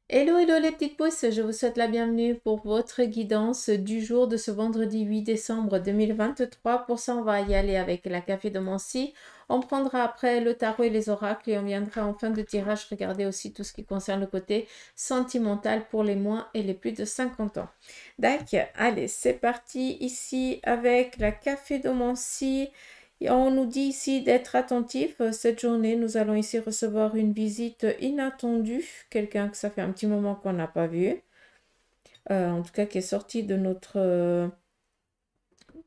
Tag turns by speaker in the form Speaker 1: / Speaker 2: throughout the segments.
Speaker 1: Hello, hello les petites pousses, je vous souhaite la bienvenue pour votre guidance du jour de ce vendredi 8 décembre 2023. Pour ça, on va y aller avec la café de Mancy. On prendra après le tarot et les oracles et on viendra en fin de tirage regarder aussi tout ce qui concerne le côté sentimental pour les moins et les plus de 50 ans. D'accord, allez, c'est parti ici avec la café de Mancy. Et on nous dit ici d'être attentif. Cette journée, nous allons ici recevoir une visite inattendue. Quelqu'un que ça fait un petit moment qu'on n'a pas vu. En tout cas, qui est sorti de notre,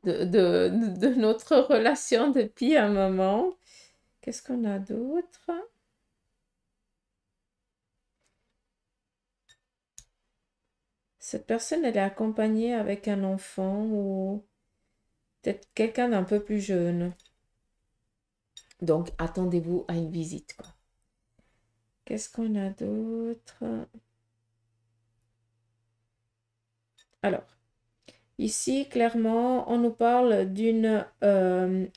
Speaker 1: de notre relation depuis un moment. Qu'est-ce qu'on a d'autre? Cette personne, elle est accompagnée avec un enfant ou peut-être quelqu'un d'un peu plus jeune. Donc, attendez-vous à une visite, quoi. Qu'est-ce qu'on a d'autre? Alors, ici, clairement, on nous parle d'une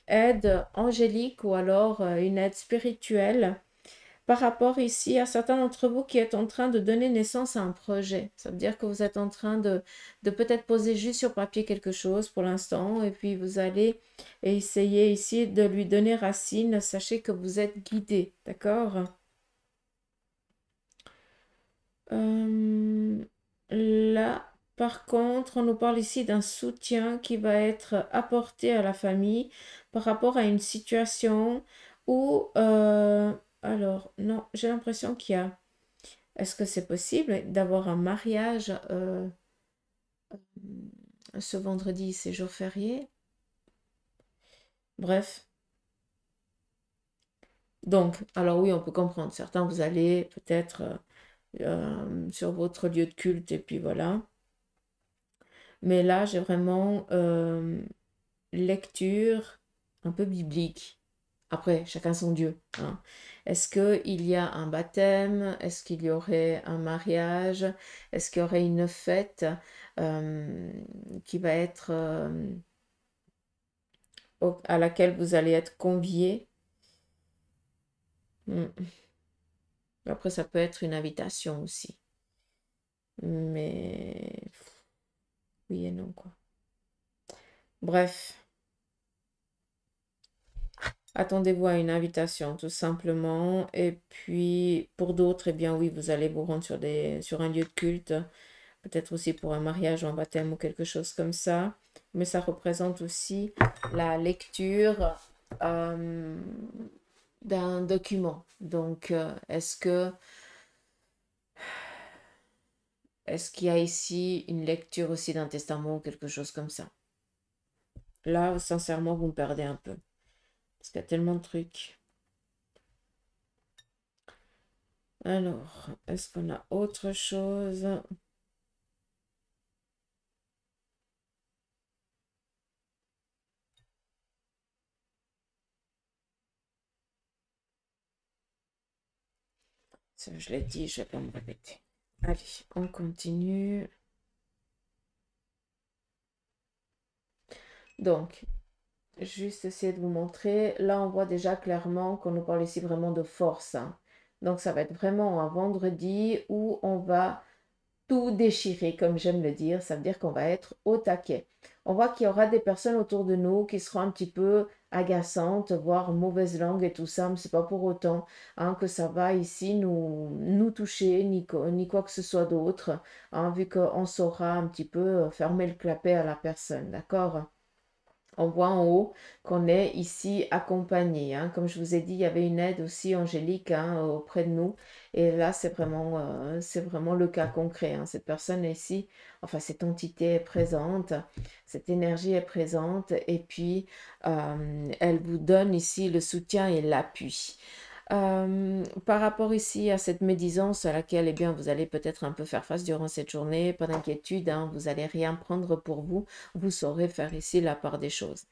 Speaker 1: aide angélique ou alors une aide spirituelle par rapport ici à certains d'entre vous qui êtes en train de donner naissance à un projet. Ça veut dire que vous êtes en train de peut-être poser juste sur papier quelque chose pour l'instant et puis vous allez essayer ici de lui donner racine. Sachez que vous êtes guidé, d'accord? Là, par contre, on nous parle ici d'un soutien qui va être apporté à la famille par rapport à une situation où, alors, non, j'ai l'impression qu'il y a, est-ce que c'est possible d'avoir un mariage ce vendredi, c'est jour férié? Bref, donc, alors oui, on peut comprendre. Certains, vous allez peut-être sur votre lieu de culte et puis voilà. Mais là, j'ai vraiment lecture un peu biblique. Après, chacun son Dieu, hein. Est-ce qu'il y a un baptême? Est-ce qu'il y aurait un mariage? Est-ce qu'il y aurait une fête euh, qui va être à laquelle vous allez être conviés? Hmm. Après, ça peut être une invitation aussi. Mais oui et non, quoi. Bref, attendez-vous à une invitation, tout simplement. Et puis, pour d'autres, eh bien oui, vous allez vous rendre sur un lieu de culte, peut-être aussi pour un mariage ou un baptême ou quelque chose comme ça. Mais ça représente aussi la lecture euh, d'un document. Donc, est-ce qu'il y a ici une lecture aussi d'un testament ou quelque chose comme ça? Là, sincèrement, vous me perdez un peu. Parce qu'il y a tellement de trucs. Alors, est-ce qu'on a autre chose? Ça, je l'ai dit, je vais pas me répéter. Allez, on continue. Donc, juste essayer de vous montrer. Là, on voit déjà clairement qu'on nous parle ici vraiment de force, hein. Donc, ça va être vraiment un vendredi où on va tout déchirer, comme j'aime le dire. Ça veut dire qu'on va être au taquet. On voit qu'il y aura des personnes autour de nous qui seront un petit peu agaçantes, voire mauvaise langue et tout ça, mais c'est pas pour autant hein, que ça va ici nous toucher, ni quoi que ce soit d'autre, hein, vu qu'on saura un petit peu fermer le clapet à la personne, d'accord? On voit en haut qu'on est ici accompagné, hein. Comme je vous ai dit, il y avait une aide aussi angélique hein, auprès de nous. Et là, c'est vraiment le cas concret, hein. Cette personne ici, enfin cette entité est présente, cette énergie est présente. Et puis, elle vous donne ici le soutien et l'appui. Par rapport ici à cette médisance à laquelle eh bien, vous allez peut-être un peu faire face durant cette journée, pas d'inquiétude, hein, vous n'allez rien prendre pour vous saurez faire ici la part des choses.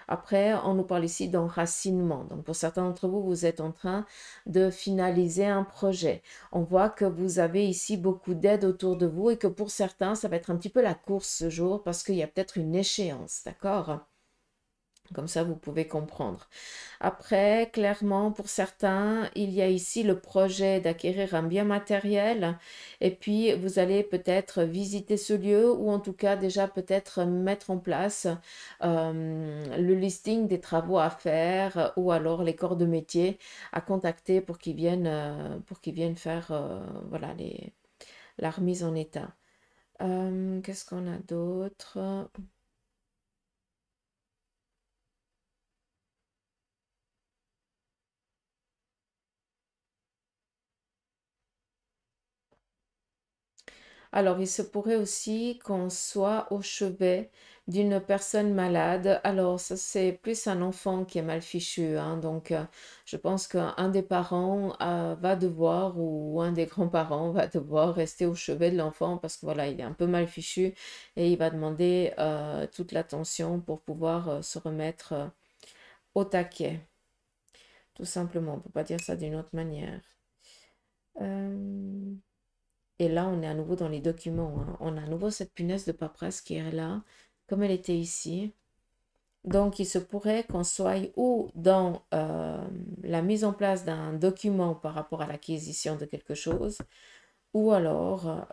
Speaker 1: Après, on nous parle ici d'enracinement. Donc, pour certains d'entre vous, vous êtes en train de finaliser un projet. On voit que vous avez ici beaucoup d'aide autour de vous et que pour certains, ça va être un petit peu la course ce jour parce qu'il y a peut-être une échéance, d'accord? Comme ça, vous pouvez comprendre. Après, clairement, pour certains, il y a ici le projet d'acquérir un bien matériel et puis vous allez peut-être visiter ce lieu ou en tout cas déjà peut-être mettre en place le listing des travaux à faire ou alors les corps de métier à contacter pour qu'ils viennent faire voilà, la remise en état. Qu'est-ce qu'on a d'autre? Alors, il se pourrait aussi qu'on soit au chevet d'une personne malade. Alors, ça, c'est plus un enfant qui est mal fichu, hein. Donc, je pense qu'un des parents va devoir, ou un des grands-parents va devoir rester au chevet de l'enfant parce que voilà, il est un peu mal fichu et il va demander toute l'attention pour pouvoir se remettre au taquet. Tout simplement, on ne peut pas dire ça d'une autre manière. Euh, Et là, on est à nouveau dans les documents, hein. On a à nouveau cette punaise de paperasse qui est là, comme elle était ici. Donc, il se pourrait qu'on soit ou dans la mise en place d'un document par rapport à l'acquisition de quelque chose, ou alors,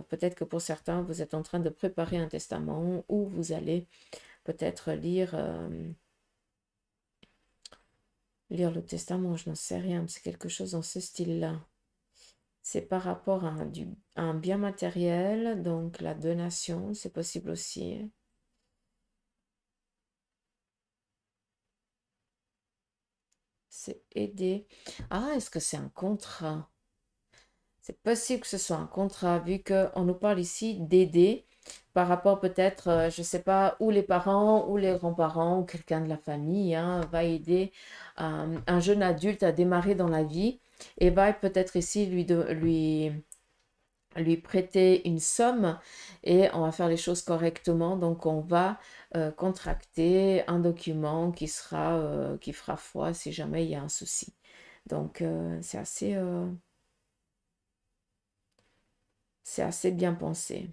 Speaker 1: peut-être que pour certains, vous êtes en train de préparer un testament, ou vous allez peut-être lire le testament, je n'en sais rien, mais c'est quelque chose dans ce style-là. C'est par rapport à un bien matériel, donc la donation, c'est possible aussi. C'est aider. Ah, est-ce que c'est un contrat? C'est possible que ce soit un contrat, vu qu'on nous parle ici d'aider par rapport peut-être, je ne sais pas, ou les parents, ou les grands-parents, ou quelqu'un de la famille, hein, va aider un jeune adulte à démarrer dans la vie et va peut-être ici lui prêter une somme et on va faire les choses correctement. Donc, on va contracter un document qui fera foi si jamais il y a un souci. Donc, c'est assez bien pensé.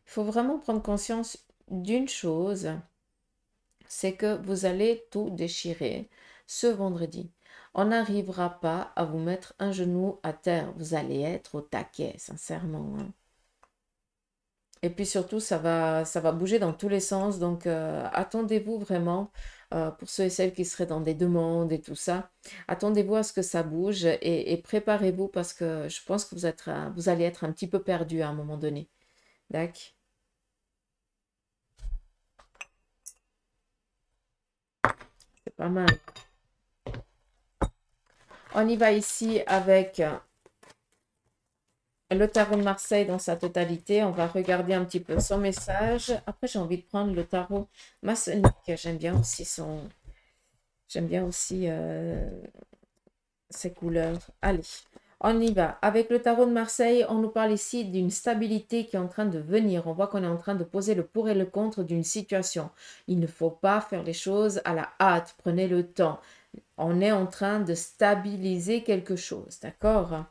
Speaker 1: Il faut vraiment prendre conscience d'une chose, c'est que vous allez tout déchirer ce vendredi. On n'arrivera pas à vous mettre un genou à terre. Vous allez être au taquet, sincèrement, hein. Et puis surtout, ça va bouger dans tous les sens. Donc, attendez-vous vraiment, pour ceux et celles qui seraient dans des demandes et tout ça, attendez-vous à ce que ça bouge et préparez-vous parce que je pense que vous allez être un petit peu perdu à un moment donné. D'accord? C'est pas mal. On y va ici avec le tarot de Marseille dans sa totalité. On va regarder un petit peu son message. Après, j'ai envie de prendre le tarot maçonnique. J'aime bien aussi ces couleurs. Allez, on y va. Avec le tarot de Marseille, on nous parle ici d'une stabilité qui est en train de venir. On voit qu'on est en train de poser le pour et le contre d'une situation. Il ne faut pas faire les choses à la hâte. Prenez le temps. On est en train de stabiliser quelque chose, d'accord?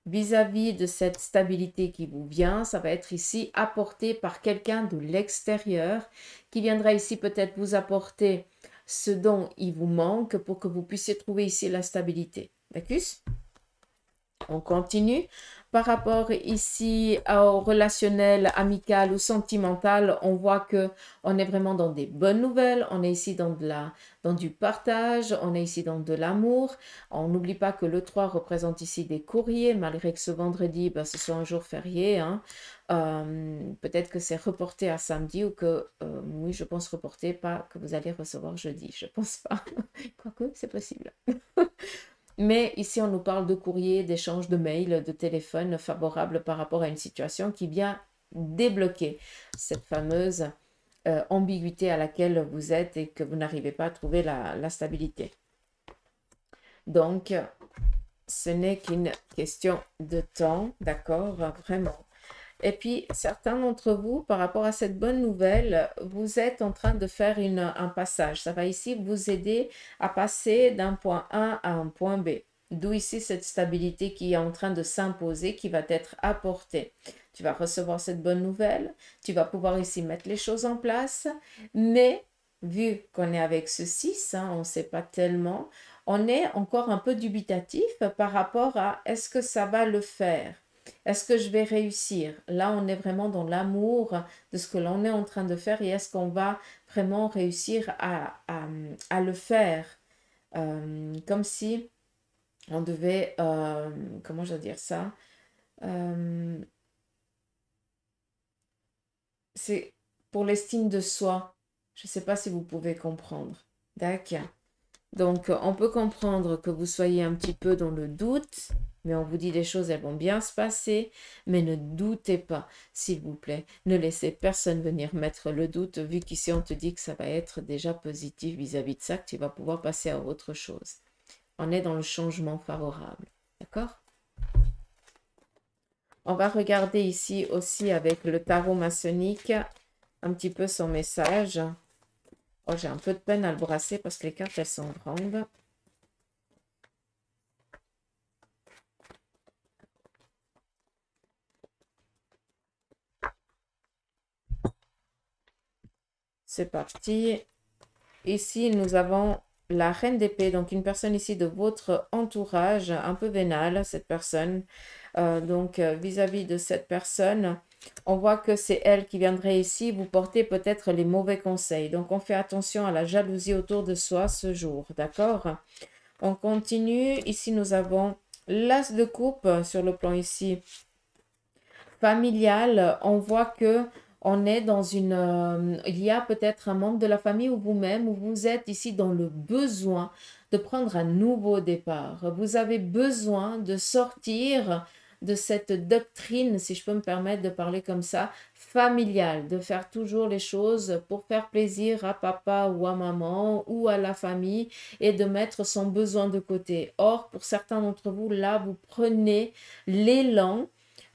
Speaker 1: Vis-à-vis de cette stabilité qui vous vient, ça va être ici apporté par quelqu'un de l'extérieur qui viendra ici peut-être vous apporter ce dont il vous manque pour que vous puissiez trouver ici la stabilité. D'accord? On continue. Par rapport ici au relationnel, amical ou sentimental, on voit que on est vraiment dans des bonnes nouvelles. On est ici dans du partage. On est ici dans de l'amour. On n'oublie pas que le 3 représente ici des courriers, malgré que ce vendredi, ben, ce soit un jour férié, hein. Peut-être que c'est reporté à samedi ou que, oui, je pense reporté, pas que vous allez recevoir jeudi. Je pense pas. Quoique, c'est possible. Mais ici, on nous parle de courrier, d'échange de mails, de téléphone favorable par rapport à une situation qui vient débloquer cette fameuse ambiguïté à laquelle vous êtes et que vous n'arrivez pas à trouver la stabilité. Donc, ce n'est qu'une question de temps, d'accord, vraiment. Et puis, certains d'entre vous, par rapport à cette bonne nouvelle, vous êtes en train de faire un passage. Ça va ici vous aider à passer d'un point A à un point B. D'où ici cette stabilité qui est en train de s'imposer, qui va être apportée. Tu vas recevoir cette bonne nouvelle, tu vas pouvoir ici mettre les choses en place, mais vu qu'on est avec ce 6, on ne sait pas tellement, on est encore un peu dubitatif par rapport à est-ce que ça va le faire? Est-ce que je vais réussir? Là, on est vraiment dans l'amour de ce que l'on est en train de faire et est-ce qu'on va vraiment réussir à le faire? Comme si on devait, comment je vais dire ça? Euh, c'est pour l'estime de soi. Je ne sais pas si vous pouvez comprendre. D'accord. Donc, on peut comprendre que vous soyez un petit peu dans le doute, mais on vous dit des choses, elles vont bien se passer, mais ne doutez pas, s'il vous plaît. Ne laissez personne venir mettre le doute, vu qu'ici, on te dit que ça va être déjà positif vis-à-vis de ça, que tu vas pouvoir passer à autre chose. On est dans le changement favorable. D'accord? On va regarder ici aussi avec le tarot maçonnique un petit peu son message. Oh, j'ai un peu de peine à le brasser parce que les cartes, elles sont grandes. C'est parti. Ici, nous avons la reine d'épée, donc une personne ici de votre entourage, un peu vénale, cette personne. Donc, vis-à-vis de cette personne, on voit que c'est elle qui viendrait ici vous porter peut-être les mauvais conseils. Donc, on fait attention à la jalousie autour de soi ce jour, d'accord? On continue. Ici, nous avons l'as de coupe sur le plan ici familial. On voit que on est dans il y a peut-être un membre de la famille ou vous-même où vous êtes ici dans le besoin de prendre un nouveau départ. Vous avez besoin de sortir de cette doctrine, si je peux me permettre de parler comme ça, familiale, de faire toujours les choses pour faire plaisir à papa ou à maman ou à la famille et de mettre son besoin de côté. Or, pour certains d'entre vous, là, vous prenez l'élan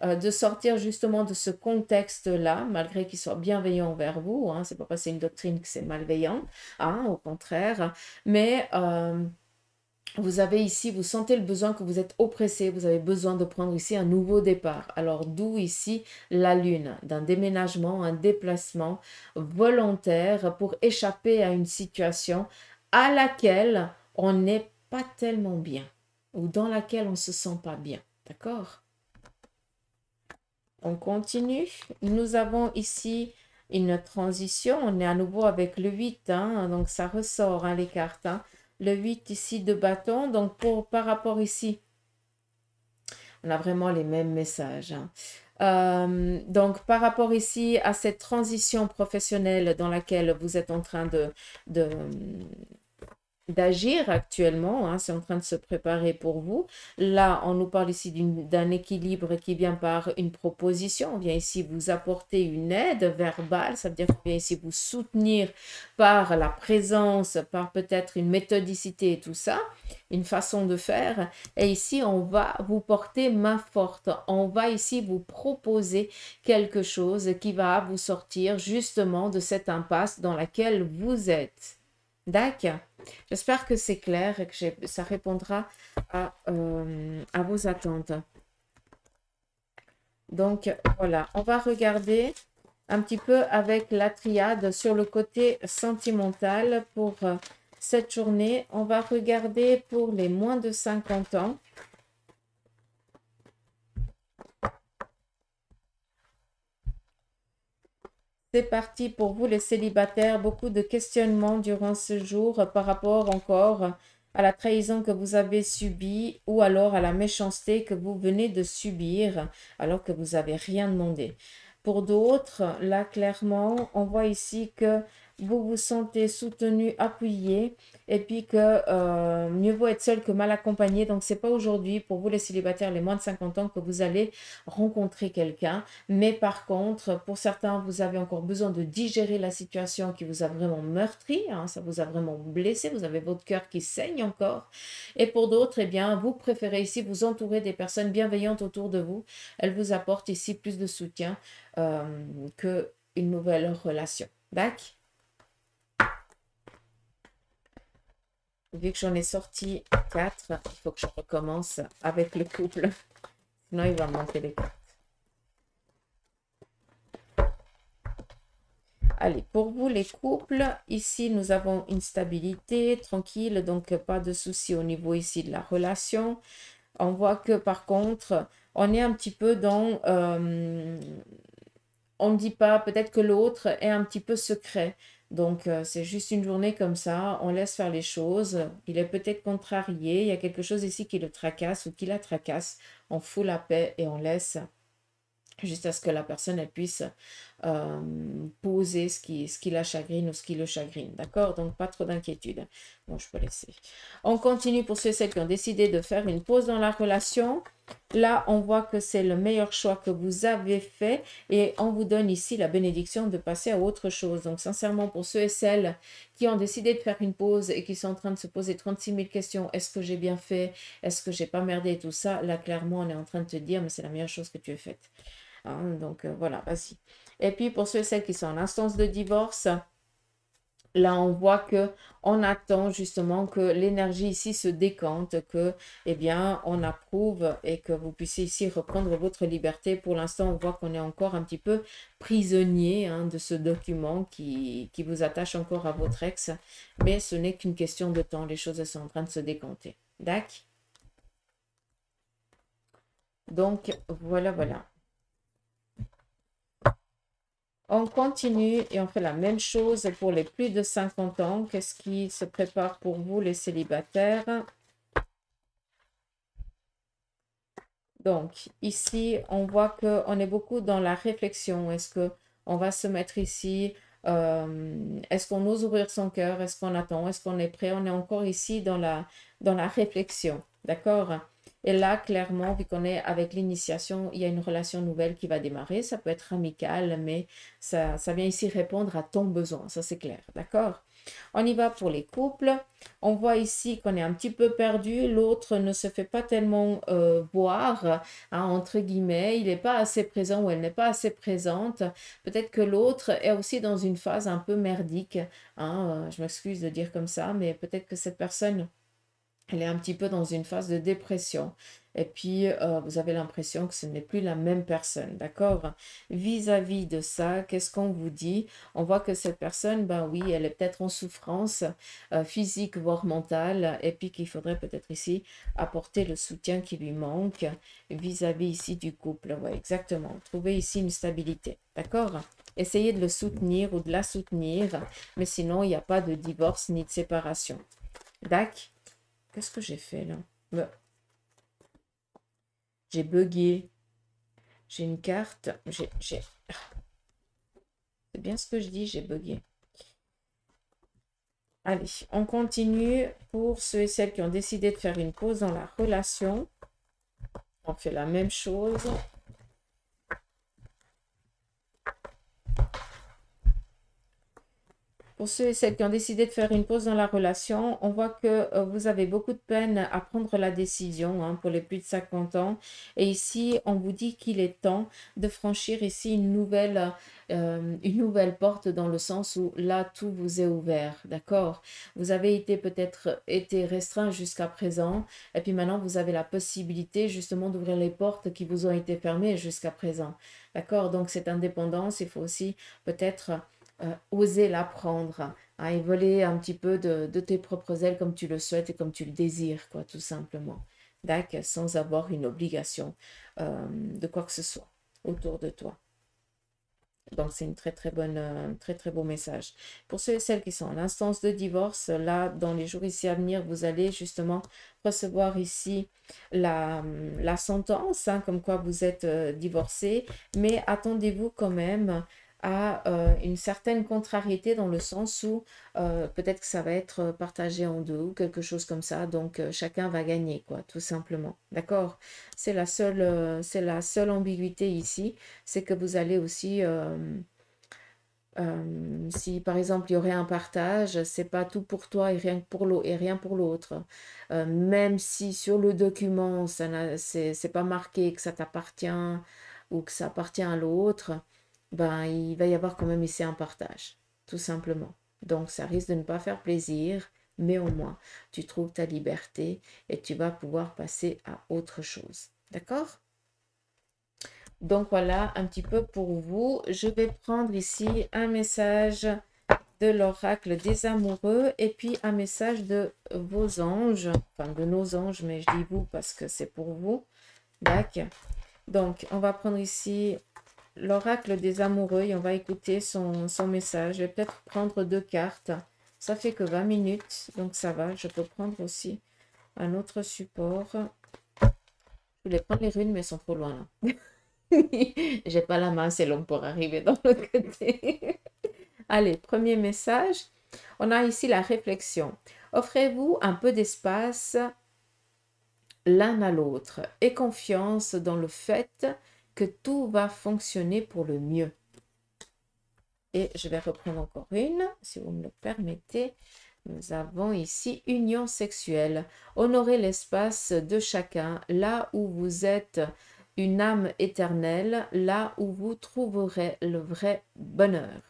Speaker 1: de sortir justement de ce contexte-là, malgré qu'il soit bienveillant envers vous. C'est pas parce que c'est une doctrine que c'est malveillant, au contraire. Mais vous avez ici, vous sentez le besoin que vous êtes oppressé, vous avez besoin de prendre ici un nouveau départ. Alors d'où ici la lune, d'un déménagement, un déplacement volontaire pour échapper à une situation à laquelle on n'est pas tellement bien ou dans laquelle on ne se sent pas bien. D'accord? On continue. Nous avons ici une transition. On est à nouveau avec le 8. Donc, ça ressort les cartes. Le 8 ici de bâton. Donc, par rapport ici, on a vraiment les mêmes messages. Donc, par rapport ici à cette transition professionnelle dans laquelle vous êtes en train d'agir actuellement, c'est en train de se préparer pour vous. Là, on nous parle ici d'un équilibre qui vient par une proposition. On vient ici vous apporter une aide verbale, ça veut dire qu'on vient ici vous soutenir par la présence, par peut-être une méthodicité et tout ça, une façon de faire. Et ici, on va vous porter main forte. On va ici vous proposer quelque chose qui va vous sortir justement de cette impasse dans laquelle vous êtes. D'accord? J'espère que c'est clair et que ça répondra à vos attentes. Donc, voilà, on va regarder un petit peu avec la triade sur le côté sentimental pour cette journée. On va regarder pour les moins de 50 ans. C'est parti pour vous les célibataires, beaucoup de questionnements durant ce jour par rapport encore à la trahison que vous avez subie ou alors à la méchanceté que vous venez de subir alors que vous n'avez rien demandé. Pour d'autres, là clairement, on voit ici que vous vous sentez soutenu, appuyé, et puis que mieux vaut être seul que mal accompagné. Donc, c'est pas aujourd'hui, pour vous les célibataires, les moins de 50 ans, que vous allez rencontrer quelqu'un. Mais par contre, pour certains, vous avez encore besoin de digérer la situation qui vous a vraiment meurtri, hein, ça vous a vraiment blessé, vous avez votre cœur qui saigne encore. Et pour d'autres, eh bien, vous préférez ici vous entourer des personnes bienveillantes autour de vous. Elles vous apportent ici plus de soutien qu'une nouvelle relation. D'accord? Vu que j'en ai sorti 4, il faut que je recommence avec le couple. Sinon, il va me manquer les cartes. Allez, pour vous les couples, ici nous avons une stabilité tranquille, donc pas de souci au niveau ici de la relation. On voit que par contre, on est un petit peu dans... on ne dit pas, peut-être que l'autre est un petit peu secret. Donc, c'est juste une journée comme ça, on laisse faire les choses. Il est peut-être contrarié, il y a quelque chose ici qui le tracasse ou qui la tracasse. On fout la paix et on laisse jusqu'à ce que la personne elle puisse poser ce qui la chagrine ou ce qui le chagrine. D'accord? Donc, pas trop d'inquiétude. Bon, je peux laisser. On continue pour ceux et celles qui ont décidé de faire une pause dans la relation. Là, on voit que c'est le meilleur choix que vous avez fait et on vous donne ici la bénédiction de passer à autre chose. Donc, sincèrement, pour ceux et celles qui ont décidé de faire une pause et qui sont en train de se poser 36 000 questions, est-ce que j'ai bien fait? Est-ce que j'ai pas merdé et tout ça? Là, clairement, on est en train de te dire, mais c'est la meilleure chose que tu aies faite. Hein, donc, voilà, vas-y. Et puis, pour ceux et celles qui sont en instance de divorce, là, on voit que on attend justement que l'énergie ici se décante, que, eh bien, on approuve et que vous puissiez ici reprendre votre liberté. Pour l'instant, on voit qu'on est encore un petit peu prisonnier hein, de ce document qui vous attache encore à votre ex, mais ce n'est qu'une question de temps. Les choses elles sont en train de se décanter. D'accord? Donc, voilà, voilà. On continue et on fait la même chose pour les plus de 50 ans. Qu'est-ce qui se prépare pour vous, les célibataires? Donc, ici, on voit qu'on est beaucoup dans la réflexion. Est-ce qu'on va se mettre ici? Est-ce qu'on ose ouvrir son cœur? Est-ce qu'on attend? Est-ce qu'on est prêt? On est encore ici dans la réflexion. D'accord? Et là, clairement, vu qu'on est avec l'initiation, il y a une relation nouvelle qui va démarrer. Ça peut être amical, mais ça vient ici répondre à ton besoin. Ça, c'est clair. D'accord? On y va pour les couples. On voit ici qu'on est un petit peu perdu. L'autre ne se fait pas tellement voir, hein, entre guillemets. Il n'est pas assez présent ou elle n'est pas assez présente. Peut-être que l'autre est aussi dans une phase un peu merdique. Hein, je m'excuse de dire comme ça, mais peut-être que cette personne elle est un petit peu dans une phase de dépression. Et puis, vous avez l'impression que ce n'est plus la même personne, d'accord? Vis-à-vis de ça, qu'est-ce qu'on vous dit? On voit que cette personne, ben oui, elle est peut-être en souffrance physique, voire mentale, et puis qu'il faudrait peut-être ici apporter le soutien qui lui manque vis-à-vis ici du couple. Ouais, exactement. Trouver ici une stabilité, d'accord? Essayez de le soutenir ou de la soutenir, mais sinon, il n'y a pas de divorce ni de séparation. D'accord? Qu'est-ce que j'ai fait là? J'ai bugué. J'ai une carte. C'est bien ce que je dis, j'ai bugué. Allez, on continue pour ceux et celles qui ont décidé de faire une pause dans la relation. On fait la même chose. Pour ceux et celles qui ont décidé de faire une pause dans la relation, on voit que vous avez beaucoup de peine à prendre la décision hein, pour les plus de 50 ans. Et ici, on vous dit qu'il est temps de franchir ici une nouvelle porte dans le sens où là, tout vous est ouvert. D'accord? Vous avez peut-être été restreint jusqu'à présent. Et puis maintenant, vous avez la possibilité justement d'ouvrir les portes qui vous ont été fermées jusqu'à présent. D'accord? Donc, cette indépendance, il faut aussi peut-être oser l'apprendre, hein, et voler un petit peu de tes propres ailes comme tu le souhaites et comme tu le désires, quoi, tout simplement. D'accord? Sans avoir une obligation de quoi que ce soit autour de toi. Donc, c'est une très, très bonne, très, très beau message. Pour ceux et celles qui sont en instance de divorce, là, dans les jours ici à venir, vous allez justement recevoir ici la sentence, hein, comme quoi vous êtes divorcé. Mais attendez-vous quand même à une certaine contrariété dans le sens où peut-être que ça va être partagé en deux ou quelque chose comme ça. Donc, chacun va gagner, quoi, tout simplement. D'accord? C'est la seule ambiguïté ici. C'est que vous allez aussi... si par exemple il y aurait un partage, c'est pas tout pour toi et rien pour l'autre et rien pour l'autre. Même si sur le document c'est pas marqué que ça t'appartient ou que ça appartient à l'autre, ben il va y avoir quand même ici un partage, tout simplement. Donc ça risque de ne pas faire plaisir, mais au moins tu trouves ta liberté et tu vas pouvoir passer à autre chose. D'accord? Donc voilà un petit peu pour vous. Je vais prendre ici un message de l'oracle des amoureux et puis un message de vos anges, enfin de nos anges, mais je dis vous parce que c'est pour vous. D'accord. Donc on va prendre ici l'oracle des amoureux et on va écouter son message. Je vais peut-être prendre 2 cartes. Ça fait que 20 minutes, donc ça va. Je peux prendre aussi un autre support. Je voulais prendre les runes, mais elles sont trop loin là. J'ai pas la main, c'est long pour arriver dans l'autre côté. Allez, premier message. On a ici la réflexion. Offrez-vous un peu d'espace l'un à l'autre et confiance dans le fait que tout va fonctionner pour le mieux. Et je vais reprendre encore une, si vous me le permettez. Nous avons ici union sexuelle. Honorez l'espace de chacun, là où vous êtes une âme éternelle, là où vous trouverez le vrai bonheur.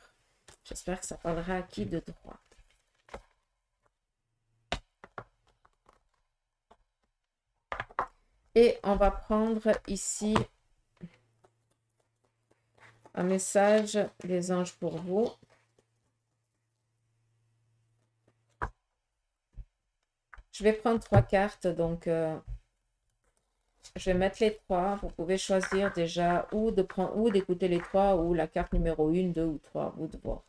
Speaker 1: J'espère que ça parlera à qui de droit. Et on va prendre ici un message des anges pour vous. Je vais prendre 3 cartes, donc je vais mettre les 3. Vous pouvez choisir déjà ou d'écouter les 3 ou la carte numéro 1, 2 ou 3, vous de voir.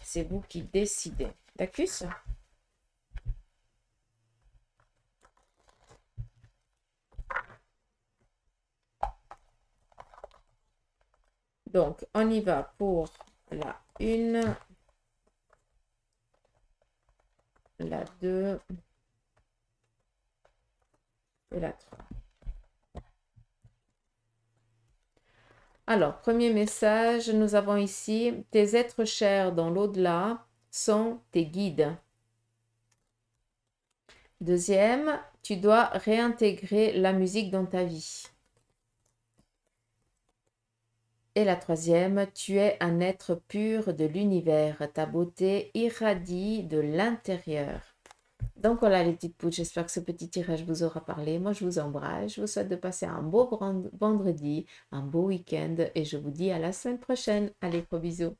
Speaker 1: C'est vous qui décidez. D'accord? Donc, on y va pour la 1, la 2 et la 3. Alors, premier message, nous avons ici, tes êtres chers dans l'au-delà sont tes guides. Deuxième, tu dois réintégrer la musique dans ta vie. Et la troisième, tu es un être pur de l'univers. Ta beauté irradie de l'intérieur. Donc voilà les petites poules, j'espère que ce petit tirage vous aura parlé. Moi je vous embrasse, je vous souhaite de passer un beau vendredi, un beau week-end et je vous dis à la semaine prochaine. Allez, gros bisous.